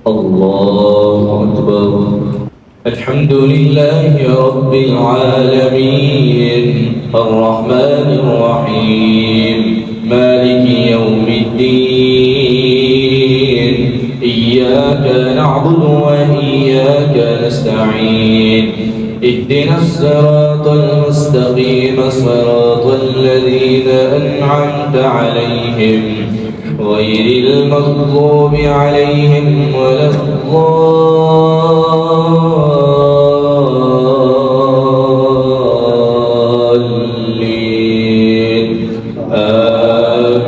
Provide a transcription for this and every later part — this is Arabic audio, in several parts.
الله أكبر. الحمد لله رب العالمين الرحمن الرحيم مالك يوم الدين إياك نعبد وإياك نستعين اهدنا الصراط المستقيم صراط الذين أنعمت عليهم غير المغضوب عليهم ولا الضالين آمين.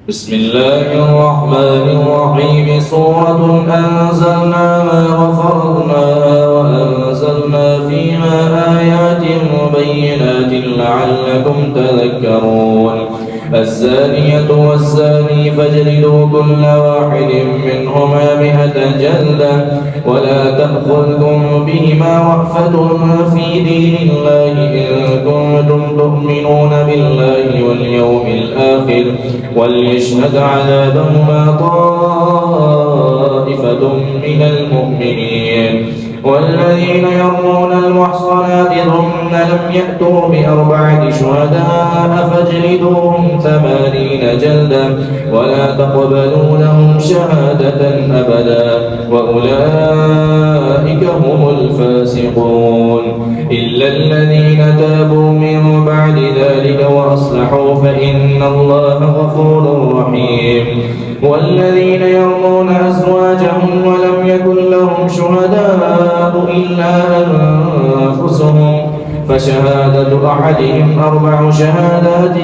بسم الله الرحمن الرحيم سورة أنزلناها وفرضناها وأنزلنا فيها آيات مبينات لعلكم تذكرون. الزانية والزاني فاجلدوا كل واحد منهما 100 جلدة ولا تأخذكم بهما رأفة في دين الله إن كنتم تؤمنون بالله واليوم الآخر وليشهد عذابهما طائفة من المؤمنين. والذين يرمون المحصنات ثم لم يأتوا ب4 شهداء فاجلدوهم 80 جلدة ولا تقبلوا لهم شهادة أبدا وأولئك هم الفاسقون. إلا الذين تابوا من بعد ذلك وأصلحوا فإن الله غفور رحيم. والذين يرمون أزواجهم ولم يكن لهم شهداء إلا أنفسهم فشهادة أحدهم 4 شهادات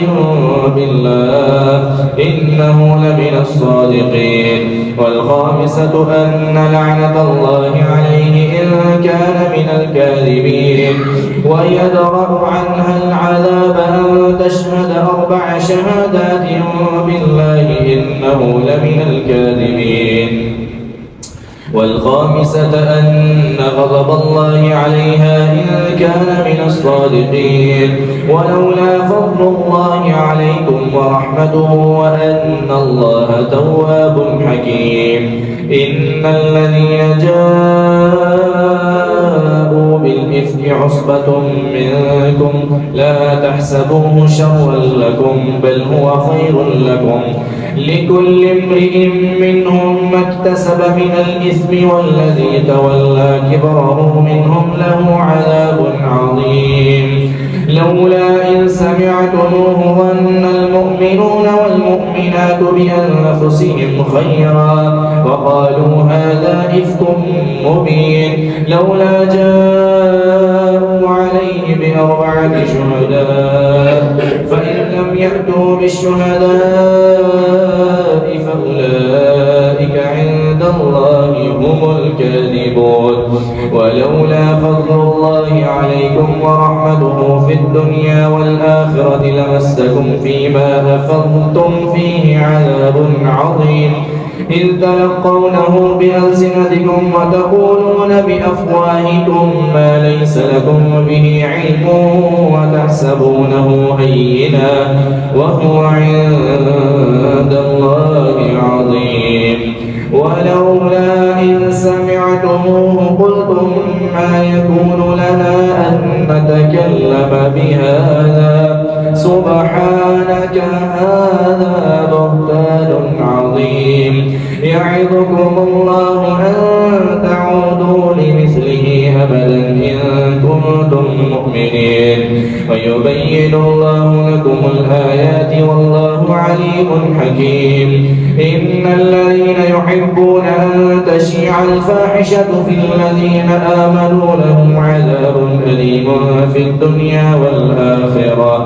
بالله إنه لمن الصادقين. والخامسة أن لعنة الله عليه إن كان من الكاذبين ويدرأ عنها العذاب أن تشهد 4 شهادات بالله إنه لمن الكاذبين. والخامسة أن غضب الله عليها إن كان من الصادقين. ولولا فضل الله عليكم ورحمته وأن الله تواب حكيم. إن الذين جاءوا بالإفك عصبة منكم لا تحسبوه شرا لكم بل هو خير لكم لكل امرئ منهم ما اكتسب من الإثم والذي تولى كبره منهم له عذاب عظيم. لولا إن سمعتموه ظن المؤمنون والمؤمنات بأنفسهم خيرا وقالوا هذا إفك مبين. لولا جاءوا عليه ب4 شهداء فإن لم يأتوا بالشهداء فأولئك عند الله هم الكاذبون. ولولا فضل الله عليكم ورحمته في الدنيا والآخرة لمسكم فيما أفضتم فيه عذاب عظيم إذ تلقونه بألسنتكم وتقولون بأفواهكم ما ليس لكم به علم وتحسبونه هينا وهو عند الله عظيم. ولولا إن سمعتموه قلتم ما يكون لنا أن نتكلم بهذا سبحانك هذا بهتان عظيم. يعظكم الله أن تعودوا لمثله أبدا إن كنتم مؤمنين ويبين الله لكم الآيات والله عليم حكيم. إن الذين يحبون أن تشيع الفاحشة في الذين آمنوا لهم عذاب أليم في الدنيا والآخرة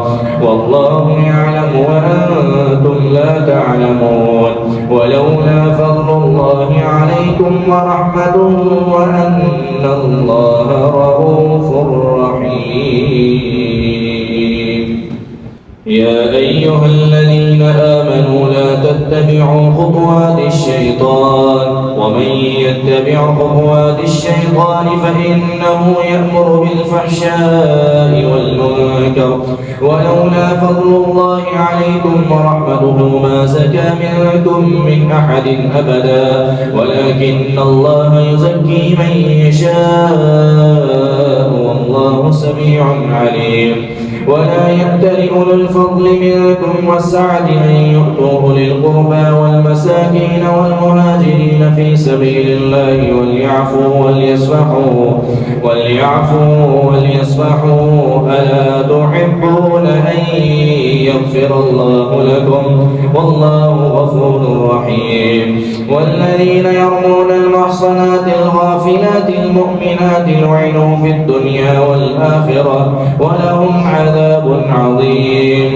والله يعلم وأنتم لا تعلمون. ولولا فضل الله عليكم ورحمته وأن الله رؤوف رحيم. يا أيها الذين آمنوا لا تتبعوا خطوات الشيطان ومن يتبع خطوات الشيطان فإنه يأمر بالفحشاء والمنكر ولولا فضل الله عليكم ورحمته ما زكى منكم من أحد أبدا ولكن الله يزكي من يشاء والله سميع عليم ولا يأتل أولو الفضل منكم والسعة أن يؤتوا أولي القربى والمساكين والمهاجرين في سبيل الله وليعفوا وليصفحوا ألا تحبون أن يغفر الله لكم والله غفور رحيم والذين يرمون المحصنات الغافلات المؤمنات لعنوا في الدنيا والآخرة ولهم عذاب عظيم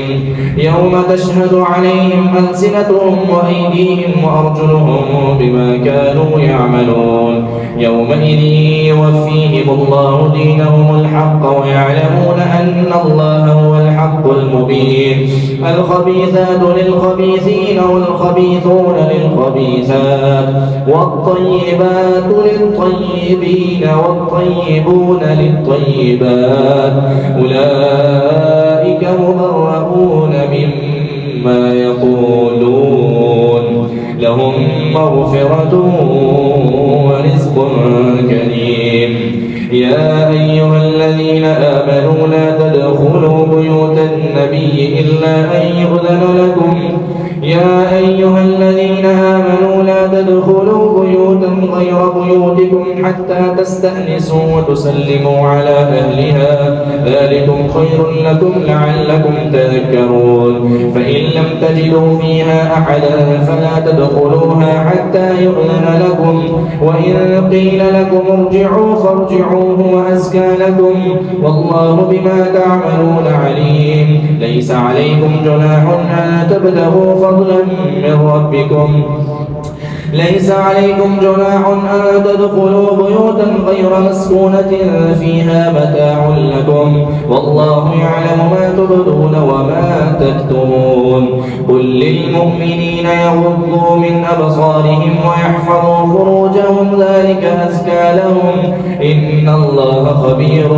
يوم تشهد عليهم ألسنتهم وأيديهم وأرجلهم بما كانوا يعملون يومئذ يوفيهم الله دينهم الحق ويعلمون أن الله هو الحق المبين الخبيثات للخبيثين والخبيثون للخبيثات والطيبات للطيبين والطيبون للطيبات أولئك مبرؤون مما يقولون لهم مغفرة ورزق كريم يا أيها الذين آمنوا لا تدخلوا بيوت النبي إلا أن يؤذن لكم يا أيها الذين آمنوا لا تدخلوا بيوتا غير بيوتكم حتى تستأنسوا وتسلموا على أهلها ذلكم خير لكم لعلكم تذكرون فإن لم تجدوا فيها أحدا فلا تدخلوها حتى يؤذن لكم وإن قيل لكم ارجعوا فارجعوا هو أزكى لكم والله بما تعملون عليم ليس عليكم جناح أن تبتغوا فضلا من ربكم ليس عليكم جناح أن تدخلوا بيوتا غير مسكونة فيها متاع لكم والله يعلم ما تبدون وما تكتمون قل للمؤمنين يغضوا من أبصارهم ويحفظوا فروجهم ذلك أزكى لهم إن الله خبير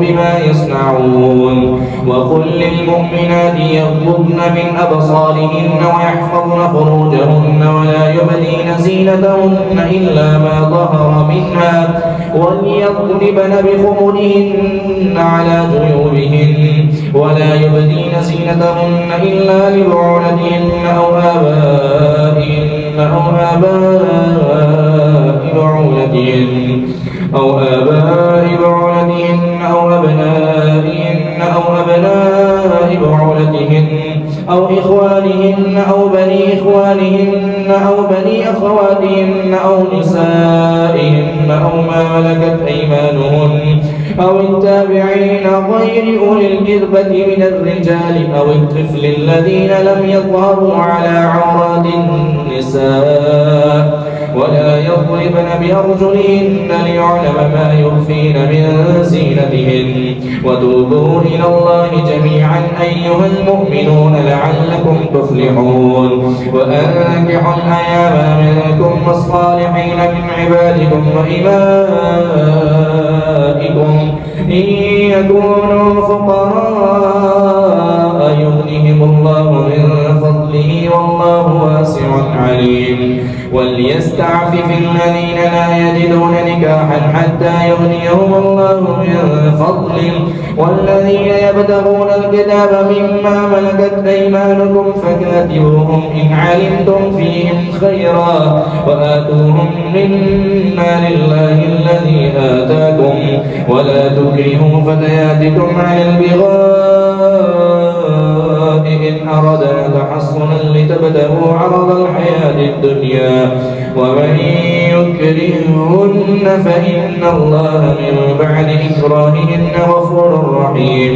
بما يصنعون وقل للمؤمنات يغضضن من أبصارهن ويحفظن فروجهن ولا يبدين زينتهن إلا ما ظهر منها وليضربن بخمرهن على جيوبهن ولا يبدين زينتهن إلا لبعولتهن أو آبائهن أو آباء بعولتهن أو أبنائهن أو أبناء بعولتهن أو إخوانهن أو بني إخوانهن أو بني أخواتهن أو نسائهن أو ما ملكت أيمانهن أو التابعين غير أولي الإربة من الرجال أو الطفل الذين لم يظهروا على عورات النساء ولا يضربن بأرجلهن ليعلم ما يخفين من زينتهن وتوبوا إلى الله جميعا أيها المؤمنون لعلكم تفلحون وأنكحوا الأيام منكم والصالحين من عبادكم وإمائكم إن يكونوا فقراء يغنهم الله من فضله والله واسع عليم وليستعفف الذين لا يجدون نكاحا حتى يغنيهم الله من فضله والذين يبتغون الكتاب مما ملكت أيمانكم فكاتبوهم إن علمتم فيهم خيرا وآتوهم مما لله الذي آتاكم ولا تكرهوا فتياتكم على البغاء إن أردنا تحصنا لتبتغوا عرض الحياة الدنيا ومن يكرهن فإن الله من بعد إكراههن غفور رحيم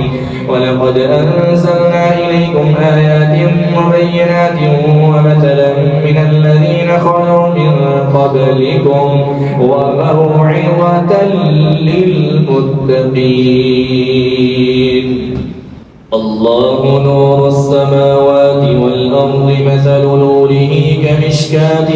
ولقد أنزلنا إليكم آيات مبينات ومثلا من الذين خلوا من قبلكم وموعظة للمتقين الله نور السماوات والأرض مثل نوره كمشكاة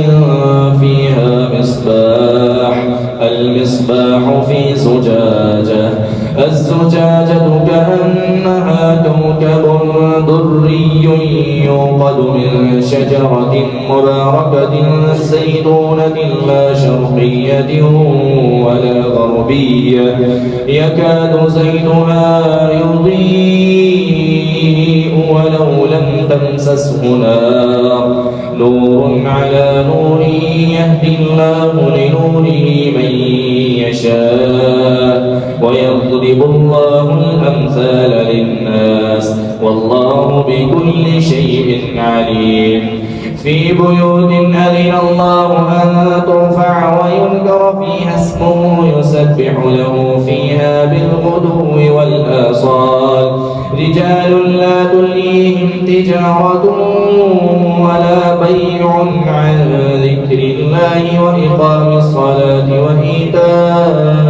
فيها مصباح المصباح في زجاجة الزجاجة كأنها كوكب دري يوقد من شجرة مباركة زيتونة لا شرقية ولا غربية يكاد زيتها يضيء ولو لم تمسسه نار نور على نور يهدي الله لنوره من يشاء ويضرب الله الأمثال للناس والله بكل شيء عليم في بيوت أذن الله أن ترفع ويذكر فيها اسمه يسبح له فيها بالغدو والآصال رجال لا تلهيهم تجارة ولا بيع عن ذكر الله وإقام الصلاة وإيتاء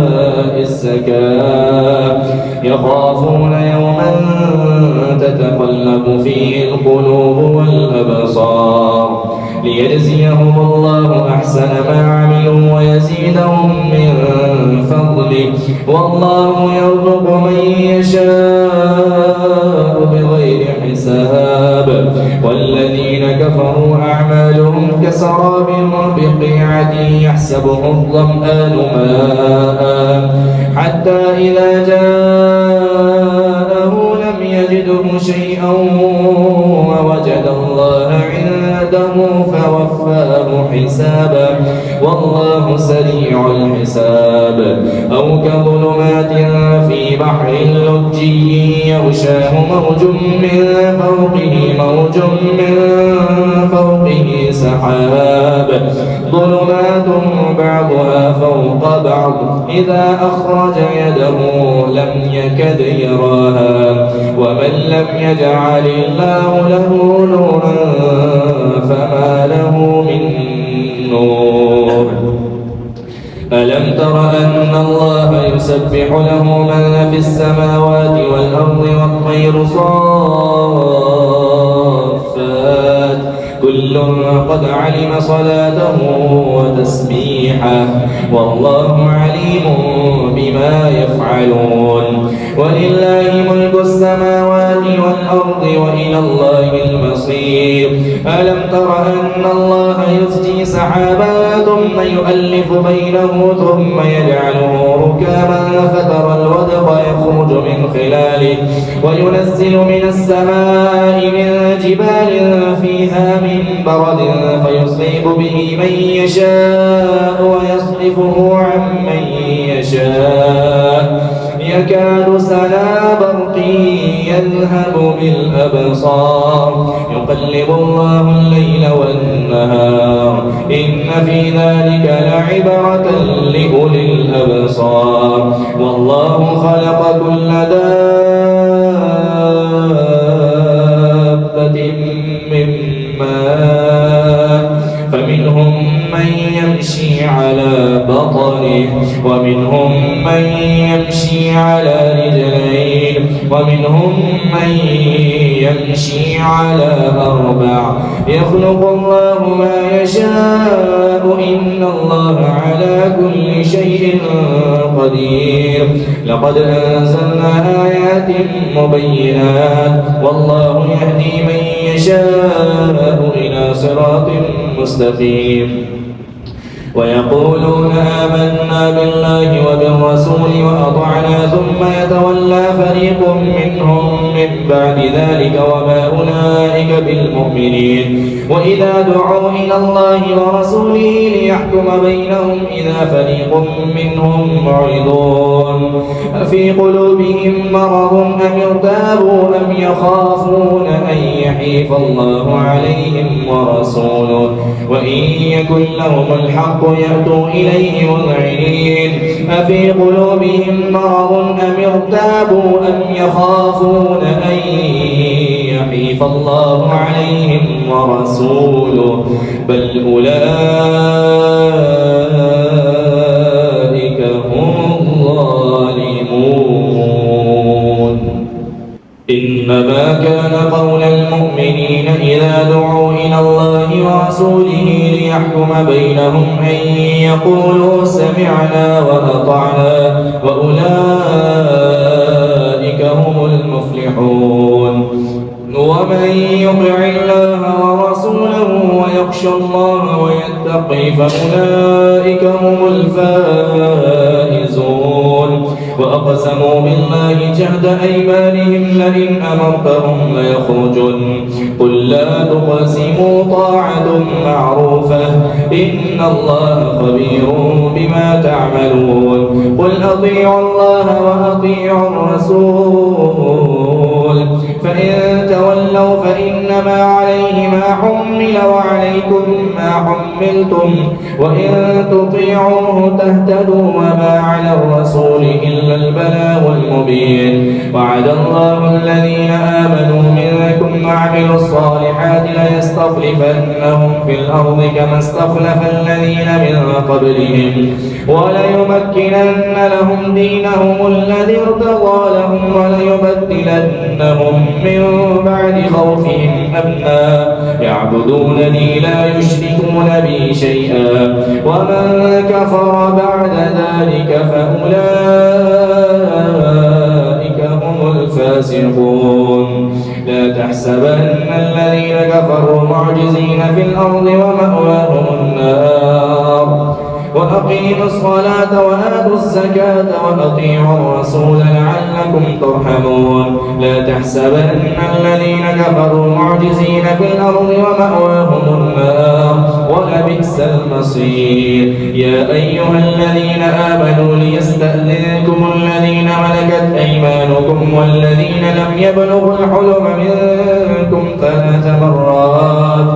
الزكاة يخافون يوما تتقلب فيه القلوب والأبصار ليجزيهم الله أحسن ما عملوا ويزيدهم من فضله والله يرزق من يشاء بغير حساب والذين كفروا أعمالهم كسراب بقيعة يحسبه الظمآن ماء حتى إذا جاءه لم يجده شيئا ووجد الله عنده فوفاه حسابا والله سريع الحساب أو كظلمات في بحر لجي يغشاه موج من فوقه سحاب ظلمات بعضها فوق بعض إذا أخرج يده لم يكد يراها ومن لم يجعل الله له نورا فما له من نور ألم تر أن الله يسبح له من في السماوات والأرض والطير صافات كل قد علم صلاته وتسبيحه والله عليم بما يفعلون ولله ملك السماوات والأرض وإلى الله المصير ألم تر أن الله يزجي سحابا ثم يؤلف بينه ثم يجعله ركاما فترى الودق يخرج من خلاله وينزل من السماء من جبال فيها من برد فيصيب به من يشاء ويصرفه عن من يشاء يكاد سنا برقه يذهب بالأبصار يقلب الله الليل والنهار إن في ذلك لعبرة لأولي الأبصار والله خلق كل دابة من ماء فمنهم من يمشي على بطنه ومنهم من يمشي على رجلين ومنهم من يمشي على أربع يخلق الله ما يشاء إن الله على كل شيء قدير لقد أنزلنا آيات مبينات والله يهدي من يشاء إلى صراط مستقيم ويقولون آمنا بالله وبالرسول وأطعنا ثم يتولى فريق منهم من بعد ذلك وما أولئك بالمؤمنين وإذا دعوا إلى الله ورسوله ليحكم بينهم إذا فريق منهم معرضون أفي قلوبهم مرض أم ارتابوا أم يخافون أن يحيف الله عليهم ورسوله وإن يكن لهم الحق يأتوا إليه مذعنين أفي قلوبهم مرض أم ارتابوا أم يخافون أن يحيف الله عليهم ورسوله بل أولئك هم الظالمون إنما كان قول المؤمنين إذا دعوا إلى الله ورسوله ليحكم بينهم أن يقولوا سمعنا وأطعنا وأولئك هم المفلحون. ومن يطع الله ورسوله ويخشى الله ويتقي فأولئك هم الفائزون. وأقسموا بالله جهد أيمانهم لئن أمرتهم ليخرجن قل لا تقسموا طاعة معروفة إن الله خبير بما تعملون. قل أطيعوا الله وأطيعوا الرسول فإن تولوا فإنما عليه ما حمل وعليكم ما حملتم وإن تطيعوه تهتدوا وما على الرسول إلا البلاغ المبين. وعد الله الذين آمنوا منكم وعملوا الصالحات ليستخلفنهم في الأرض كما استخلف الذين من قبلهم وليمكنن لهم دينهم الذي ارتضى لهم وليبدلنهم من بعد خوفهم أمنا يعبدونني لا يشركون بي شيئا ومن كفر بعد ذلك فأولئك هم الفاسقون. لا تحسبن الذين كفروا معجزين في الأرض ومأواهم النار. وأقيموا الصلاة وآتوا الزكاة وأطيعوا الرسول لعلكم ترحمون. لا تحسبن الذين كفروا معجزين في الأرض ومأواهم النار ولبئس المصير. يا أيها الذين آمنوا ليستأذنكم الذين ملكت أيمانكم والذين لم يبلغوا الحلم منكم 3 مرات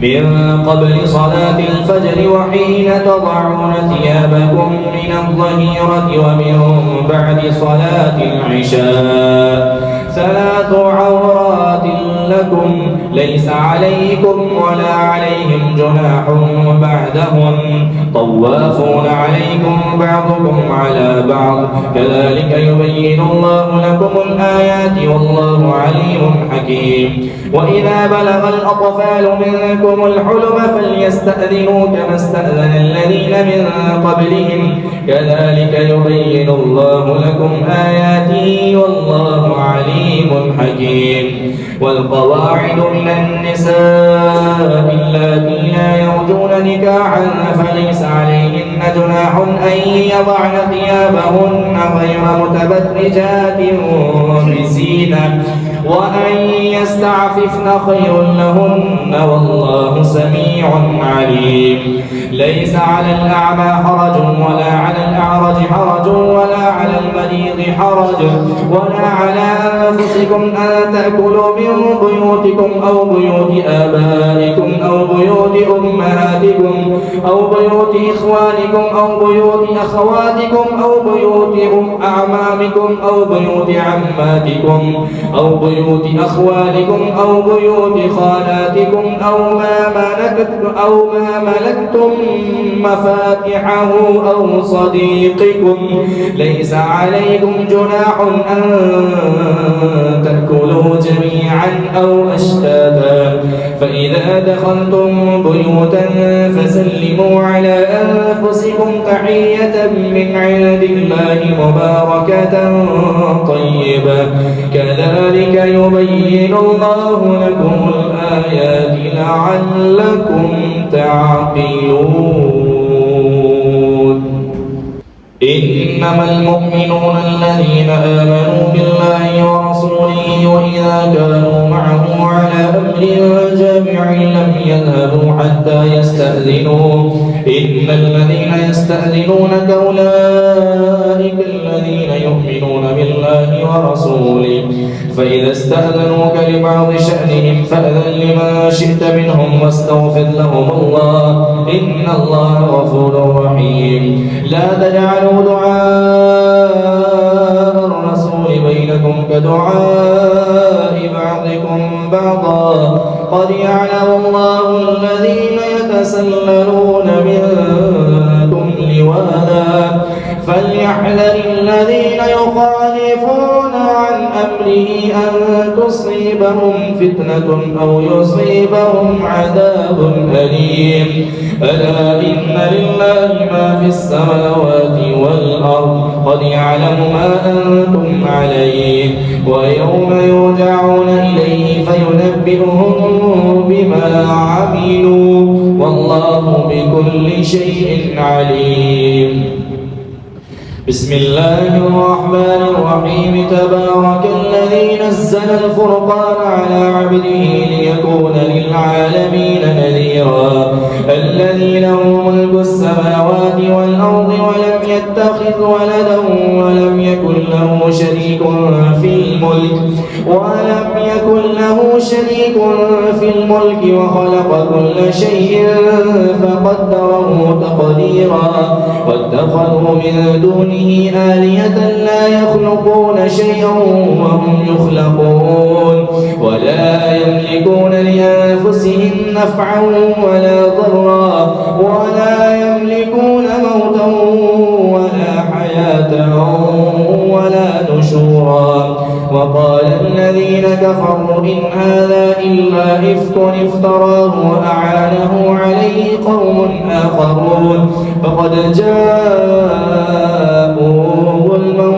من قبل صلاة الفجر وحين تضعون ثيابكم من الظهيرة ومن بعد صلاة العشاء 3 عورات لكم ليس عليكم ولا عليهم جناح بعدهم طوافون عليكم بعضكم على بعض كذلك يبين الله لكم الآيات والله عليم حكيم. وإذا بلغ الأطفال منكم الحلم فليستأذنوا كما استأذن الذين من قبلهم كذلك يبين الله لكم آياته والله عليم حكيم. والقواعد من النساء اللاتي لا يرجون نكاحا فليس عليهن جناح أن يضعن ثيابهن غير متبرجات بزينة وأن يستعففن خير لهن والله سميع عليم. ليس على الأعمى حرج ولا على الأعرج حرج ولا على المريض حرج ولا على أنفسكم أن تأكلوا من بيوتكم أو بيوت آبائكم أو بيوت أمهاتكم أو بيوت إخوانكم أو بيوت أخواتكم أو بيوت أعمامكم أو بيوت عماتكم أو بيوت أخوالكم أو بيوت خالاتكم أو ما ملكتم مفاتحه أو صديقكم. ليس عليكم جناح أن تأكلوا جميعا أو أشتاتا فإذا دخلتم بيوتا فسلموا على أنفسكم تحية من عند الله مباركة طيبة كذلك يبين الله لكم الآيات لعلكم تعقلون. إنما المؤمنون الذين آمنوا بالله ورسوله وإذا كانوا معه على أمر جامع لم يذهبوا حتى يستأذنوه إن الذين يستأذنونك أولئك الذين يؤمنون بالله ورسوله فإذا استأذنوك لبعض شأنهم فأذن لما شئت منهم واستغفر لهم الله إن الله غفور رحيم. لا تجعلوا دعاء الرسول بينكم كدعاء بعضكم بعضا قد يعلم الله الذين يتسللون منكم لواذا فليحذر الذين يخالفون يخالفون عن أمره أن تصيبهم فتنة أو يصيبهم عذاب أليم ألا إن لله ما في السماوات والأرض قد يعلم ما أنتم عليه ويوم يرجعون إليه فينبئهم بما عملوا والله بكل شيء عليم. بسم الله الرحمن الرحيم تبارك الذي نزل الفرقان على عبده ليكون للعالمين نذيرا الذي له ملك السماوات والأرض ولم يتخذ ولدا ولم يكن له شريك في الملك وخلق كل شيء فقدره تقديرا واتخذوا من دونه آلهة لا يخلقون شيئا وهم يخلقون ولا يملكون لأنفسهم نفعا ولا ضرا ولا يملكون موتا ولا حياة ولا نشورا وقال الذين كفروا إن هذا إلا إفك افتراه وأعانه عليه قوم آخرون فقد جاءوا ظلما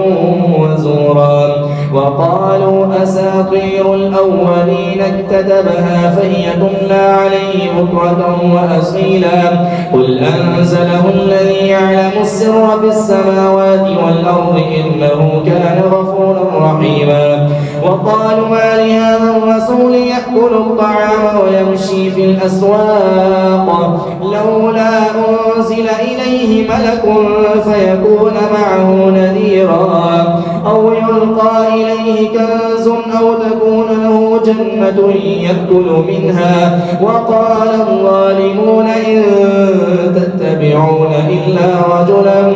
وزورا وقالوا أساطير الأولين اكتتبها فهي تملى عليه بكرة وأصيلا قل أنزله الذي يعلم السر في السماوات والأرض إنه كان غفورا رحيما وقالوا ما لهذا الرسول يأكل الطعام ويمشي في الأسواق لولا أنزل إليه ملك فيكون معه نذيرا أو يلقى إليه كنز أو تكون له جنة يأكل منها وقال الظالمون إن تتبعون إلا رجلا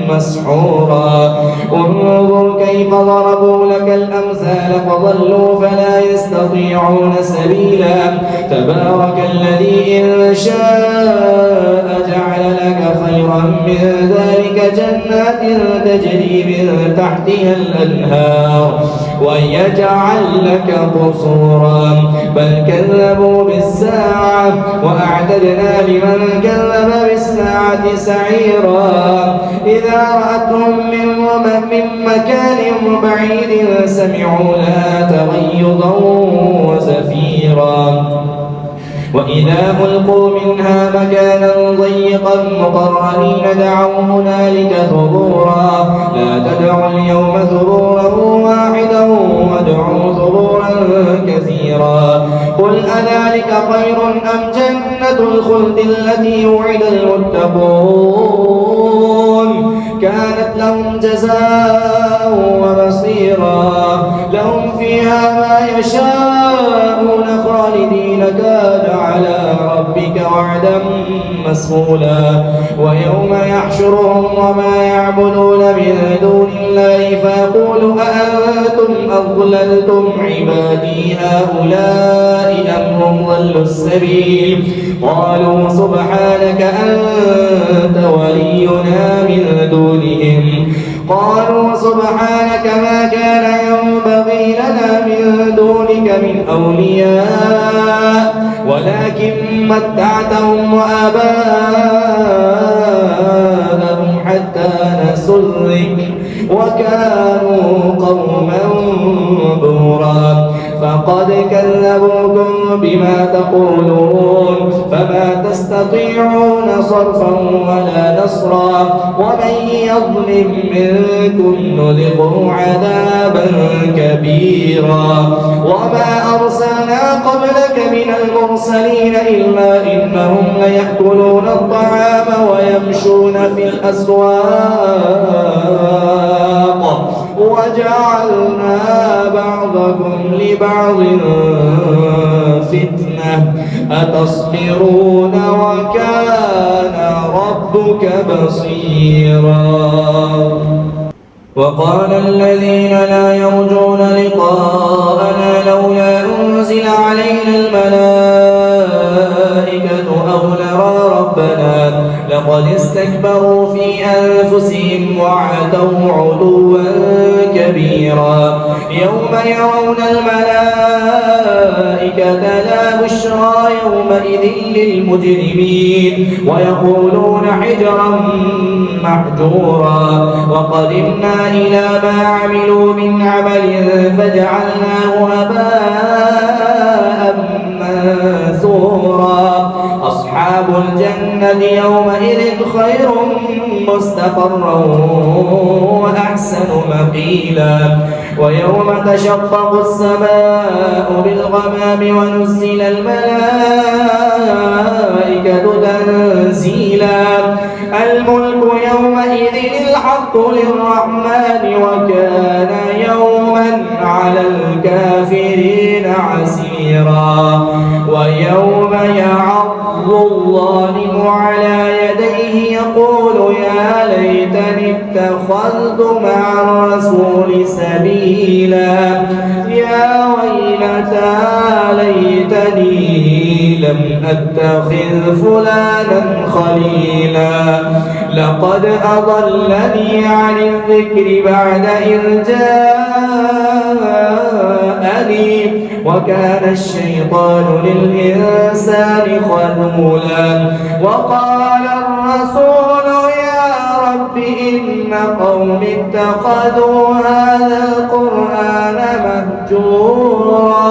مسحورا انظر كيف ضربوا لك الأمثال فضلوا فلا يستطيعون سبيلا تبارك الذي إن شاء جعل لك خيرا من ذلك جنات تجري من تحتها الأنهار ويجعل لك قصورا بل كذبوا بالساعة وأعتدنا لمن كذب بالساعة سعيرا إذا رأتهم من مكان بعيد سمعوا لها تغيظا وزفيرا وإذا ألقوا منها مكانا ضيقا مقرنين دعوا هنالك ثبورا لا تدعوا اليوم ثبورا واحدا وادعوا ثبورا كثيرا قل أذلك خير أم جنة الخلد التي وعد المتقون كانت لهم جزاء ومصيرا لهم فيها ما يشاءون خالدين كان على ربك وعدا مسئولا ويوم يحشرهم وما يعبدون من دون الله فيقول أأنتم أضللتم عبادي هؤلاء أم هم ضلوا السبيل قالوا سبحانك أنت ولينا من دونهم قالوا سبحانك ما كان ينبغي لنا من دونك من أولياء ولكن متعتهم وآباءهم حتى نسوا الذكر وكانوا قوما بورا فقد كذبوكم بما تقولون فما تستطيعون صرفا ولا نصرا ومن يظلم منكم نذقه عذابا كبيرا وما أرسلنا قبلك من المرسلين إلا إنهم ليأكلون الطعام ويمشون في الأسواق وجعلنا بعضكم لبعض فتنة أتصبرون وكان ربك بصيرا وقال الذين لا يرجون لقاءنا لولا أنزل علينا الملائكة أو نرى ربنا لقد استكبروا في أنفسهم وعتوا عتوا كبيرا يوم يرون الملائكة لا بشرى يومئذ للمجرمين ويقولون حجرا محجورا وقدمنا إلى ما عملوا من عمل فجعلناه هباء منثورا أصحاب الجنة يومئذ خير مستقرا وأحسن مقيلا ويوم تشقق السماء بالغمام ونزل الملائكة تنزيلا الملك يومئذ الحق للرحمن وكان يوما على الكافرين عسيرا ويوم يعض الظالم على يديه يقول يا ليتني اتخذت مع الرسول سبيلا يا ويلتى ليتني لم أتخذ فلانا خليلا لقد أضلني عن الذكر بعد إذ جاءني وكان الشيطان للإنسان خذولا وقال الرسول يا رب إن قوم اتخذوا هذا القرآن مهجورا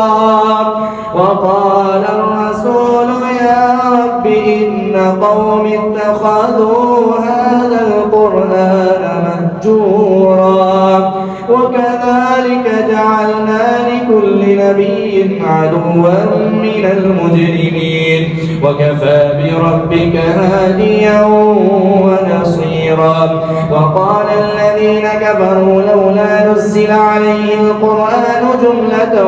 وقال الرسول يا رب إن قوم اتخذوا هذا القرآن مهجورا وكذلك جعلنا لكل نبي عدوا من المجرمين وكفى بربك هاديا ونصيرا وقال الذين كفروا لولا نزل عليه القرآن جملة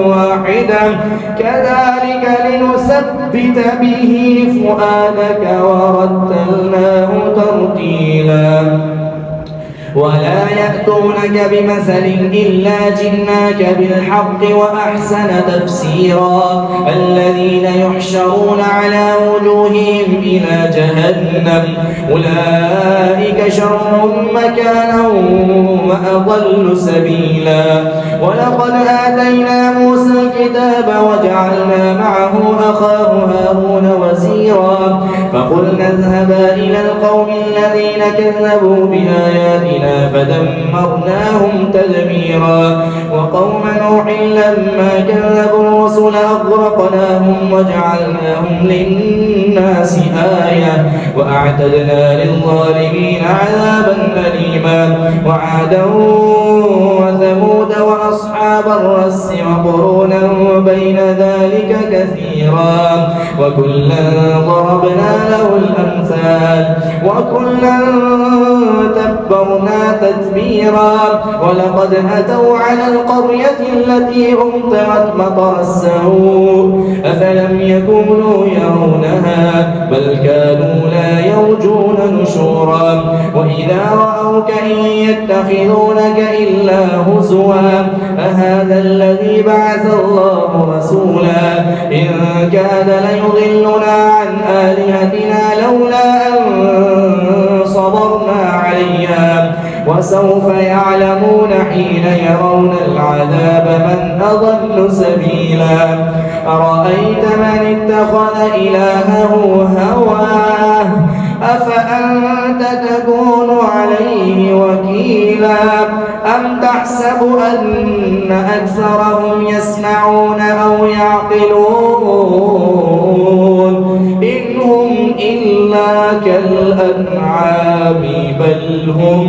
واحدة كذلك لنثبت به فؤادك ورتلناه ترتيلا ولا يأتونك بمثل إلا جئناك بالحق وأحسن تفسيرا الذين يحشرون على وجوههم إلى جهنم أولئك شر مكانا وأضل سبيلا ولقد آتينا موسى الكتاب وجعلنا معه أخاه هارون وزيرا فقلنا اذهبا إلى القوم الذين كذبوا بآياتنا فدمرناهم تدميرا وقوم نوح لما كذبوا الرسل أغرقناهم وجعلناهم للناس آية وأعتدنا للظالمين عذابا أليما وعادا وثمود وأصحاب الرس وقرونا بين ذلك كثيرا وكلا ضربنا له الأمثال وكلا تبرنا تتبيرا ولقد أتوا على القرية التي أمطرت مطر السوء أفلم يكونوا يرونها بل كانوا لا يرجون نشورا وإذا رأوك إن يتخذونك إلا هزوا أهذا الذي بعث الله رسولا إن كاد ليضلنا عن آلهتنا لولا أن صبرنا عليها وسوف يعلمون حين يرون العذاب من أضل سبيلا أرأيت من اتخذ إلهه هواه أفأنت تكون عليه وكيلا أم تحسب أن أكثرهم يسمعون أو يعقلون إن هم إلا كالأنعام بل هم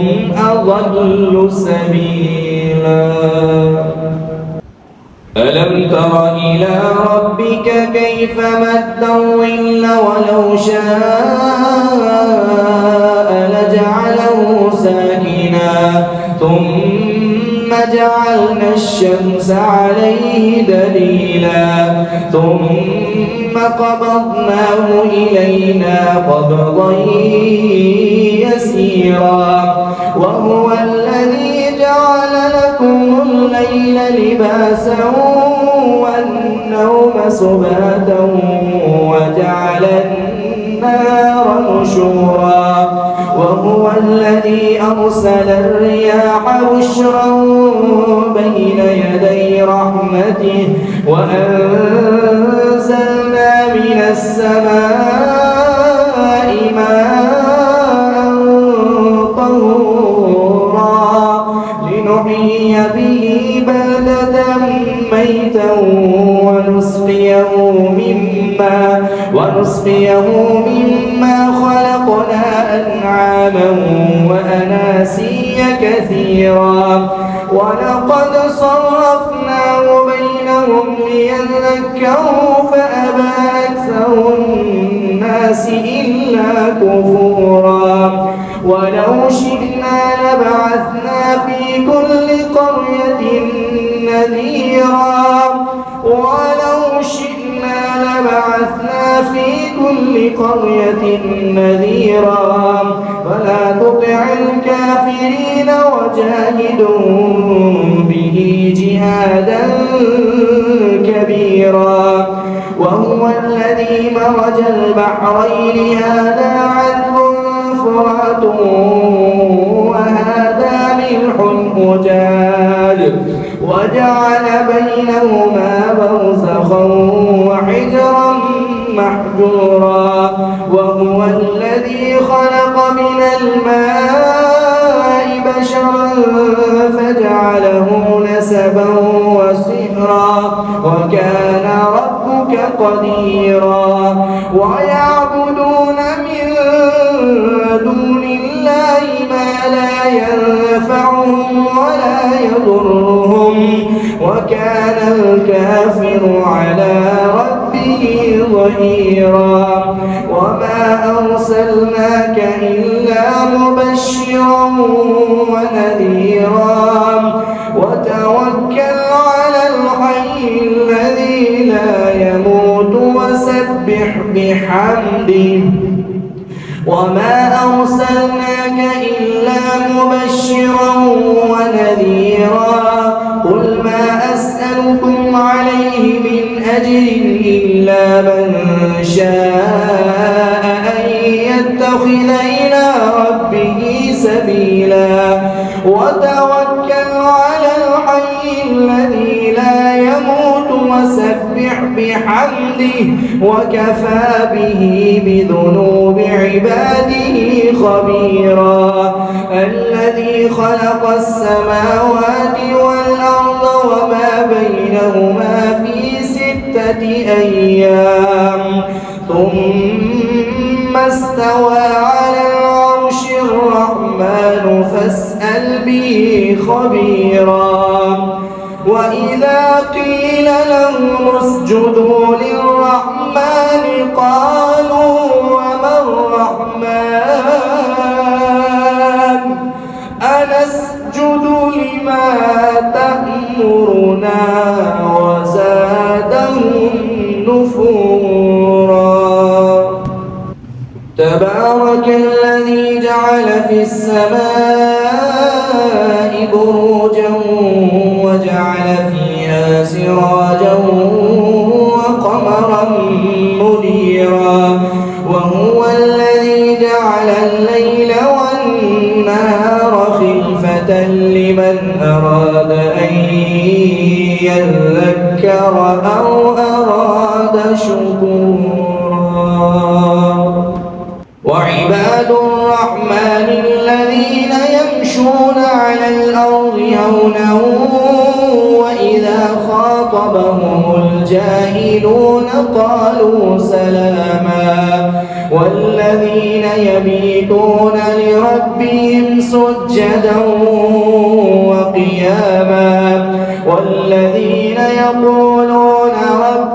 أضل سبيلا ألم تر إلى ربك كيف مد الظل ولو شاء لجعله ساكنا ثم جعلنا الشمس عليه دليلا ثم قبضناه إلينا قبضا يسيرا وهو الذي جعل لكم الليل لباسا والنوم سباتا وجعل النار نشورا وهو الذي أرسل الرياح بشرا بين يدي رحمته وأنزلنا من السماء ماء طهورا لنحيي به بلدة ميتا ونسقيه مما خلقنا أنعاما وأناسيا كثيرا ولقد صرفناه بينهم ليذكروا فأبى أكثر الناس إلا كفورا ولو شئنا لبعثنا في كل قرية نذيرا ولو شئنا لبعثنا في كل قرية نذيرا فلا تطع الكافرين وجاهدهم به جهادا كبيرا وهو الذي مرج البحرين هذا عذب فرات وهذا ملح أجاج وجعل بينهما برزخا وحجرا محجورا وهو الذي خلق من الماء بشرا فجعله نسبا وصهرا وكان ربك قديرا ويعبدون من دون الله ما لا ينفعهم ولا يضرهم وكان الكافر على ربه ظهيرا وما أرسلناك إلا مبشرا ونذيرا وتوكل على الحي الذي لا يموت وسبح بحمده وما أرسلناك إلا مبشرا ونذيرا قل ما أسألكم عليه من أجر إلا من شاء أن يتخذ إلى ربه سبيلا وتوكل على الحي الذي لا يموت وسبح بحمده وكفى به بذنوب عباده خبيرا الذي خلق السماوات والأرض وما بينهما في 6 أيام ثم استوى على العرش الرحمن فاسأل به خبيرا وإذا قيل لهم اسجدوا للرحمن قالوا وما الرحمن أنسجد لما تأمرنا وزادهم نفورا تبارك الذي جعل في السماء بروجا وجعل فيها سراجا وقمرا منيرا وهو الذي جعل الليل والنهار خلفة لمن أراد أن يذكر أو أراد شكورا وعباد الرحمن الذين يمشون على الأرض هونا وإذا خاطبهم الجاهلون قالوا سلاما والذين يبيتون لربهم سجدا وقياما والذين يقولون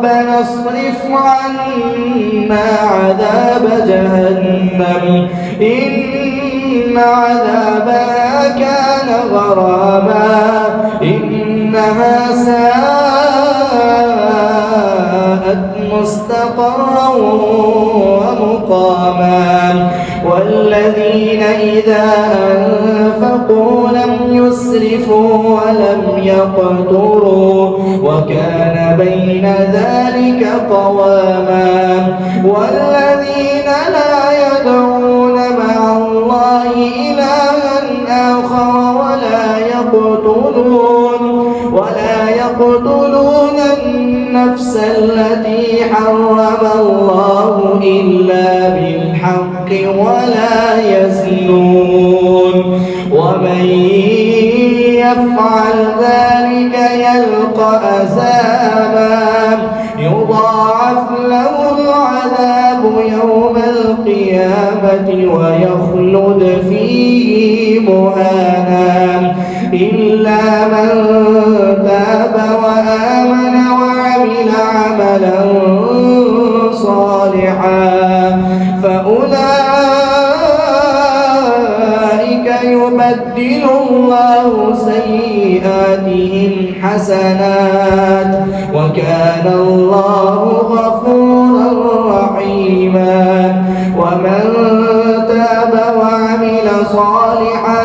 ربنا اصرف عنا عذاب جهنم إن عذابها كان غراما إنها ساءت مستقرا ومقاما والذين إذا أنفقوا لم يسرفوا ولم يقتروا وكان بين ذلك قواما والذين لا يدعون مع الله إلها آخر ولا يقتلون النفس التي حرم الله إلا بالحق ولا يزنون ومن يفعل ذلك يلقى أثاما يضاعف له العذاب يوم القيامة ويخلد فيه مهانا إلا من تاب وآمن وعمل عملا صالحا فأولئك يبدل الله سيئاتهم حسنات وكان الله غفورا رحيما ومن تاب وعمل صالحا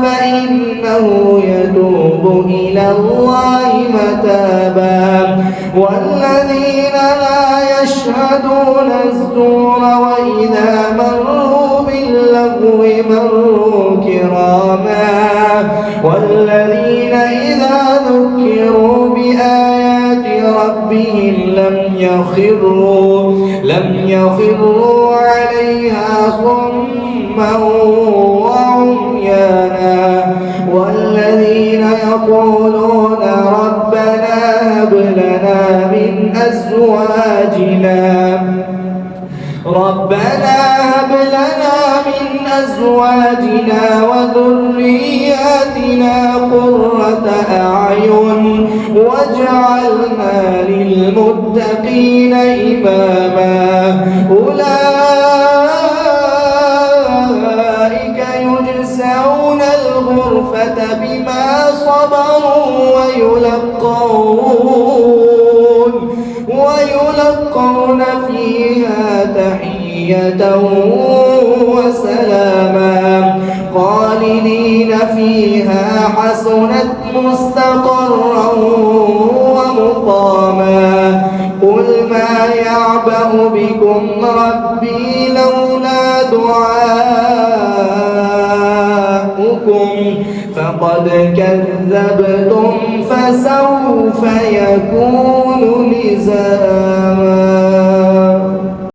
فإنه يتوب إلى الله متابا والذين لا يشهدون الزور وإذا مروا باللغو مروا كراما والذين إذا ذكروا بآيات ربهم لم يخروا عليها صما وعميانا والذين يقولون ربنا هب لنا من أزواجنا وذرياتنا قرة أعين واجعلنا للمتقين إماما أولئك يجزون الغرفة بما صبروا ويلقون فيها تحية وسلاما خالدين فيها حسنت مستقرا ومقاما قل ما يعبأ بكم ربي لولا دعاؤكم فقد كذبتم فسوف يكون لزاما.